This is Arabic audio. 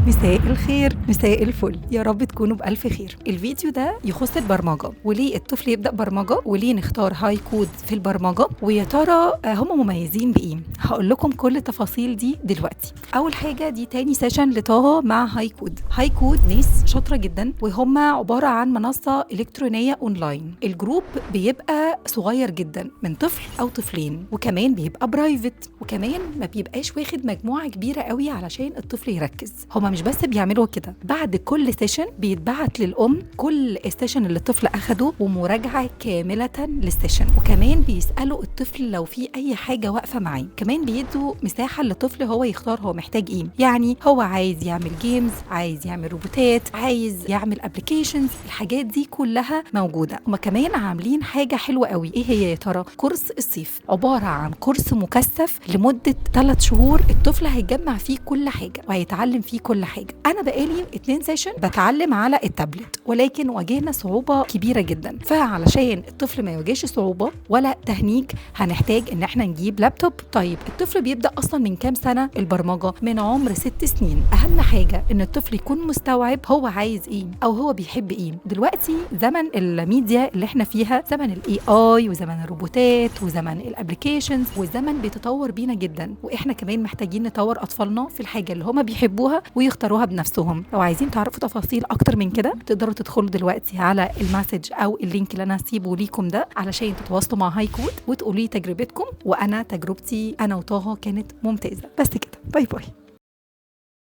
مساء الخير، مساء الفل، يا رب تكونوا بألف خير. الفيديو ده يخص البرمجة، وليه الطفل يبدأ برمجة، وليه نختار هاي كود في البرمجة، ويا ترى هم مميزين بإيه. هقول لكم كل التفاصيل دي دلوقتي. أول حاجة، دي تاني سيشن لطه مع هاي كود. هاي كود ناس شاطرة جدا، وهم عبارة عن منصة إلكترونية أونلاين. الجروب بيبقى صغير جدا، من طفل أو طفلين، وكمان بيبقى برايفت، وكمان ما بيبقاش واخد مجموعة كبيرة قوي علشان الطفل يركز. هما مش بس بيعملوا كده، بعد كل سيشن بيتبعت للأم كل السيشن اللي الطفل أخده ومراجعة كاملة للسيشن، وكمان بيسألوا الطفل لو في أي حاجة واقفة معاه. كمان بيدوا مساحة للطفل هو يختار هو محتاج إيه، يعني هو عايز يعمل جيمز، عايز يعمل روبوتات، عايز يعمل ابليكيشنز. الحاجات دي كلها موجودة. هما كمان عاملين حاجة حلوة قوي. إيه هي يا ترى؟ كورس الصيف، عبارة عن كورس مكثف لمدة 3 شهور. الطفل هيجمع فيه كل حاجة وهيتعلم فيه كل حاجة. أنا بقالي 2 سيشن بتعلم على التابلت، ولكن واجهنا صعوبة كبيرة جدا. فعلشان الطفل ما يواجهش صعوبة ولا تهنيج، هنحتاج إن احنا نجيب لابتوب. طيب الطفل بيبدأ أصلا من كام سنة البرمجة؟ من عمر 6 سنين. أهم حاجة إن الطفل يكون مستوعب هو عايز إيه أو هو بيحب إيه. دلوقتي زمن الميديا اللي احنا فيها، زمن الاي اي، وزمن الروبوتات، وزمن الابليكيشنز، والزمن بيتطور بينا جدا، واحنا كمان محتاجين نطور اطفالنا في الحاجه اللي هما بيحبوها ويختاروها بنفسهم. لو عايزين تعرفوا تفاصيل اكتر من كده، تقدروا تدخلوا دلوقتي على المسج او اللينك اللي انا هسيبه ليكم ده، علشان تتواصلوا مع هاي كود وتقولوا لي تجربتكم. وانا تجربتي انا وطه كانت ممتازه. بس كده، باي باي.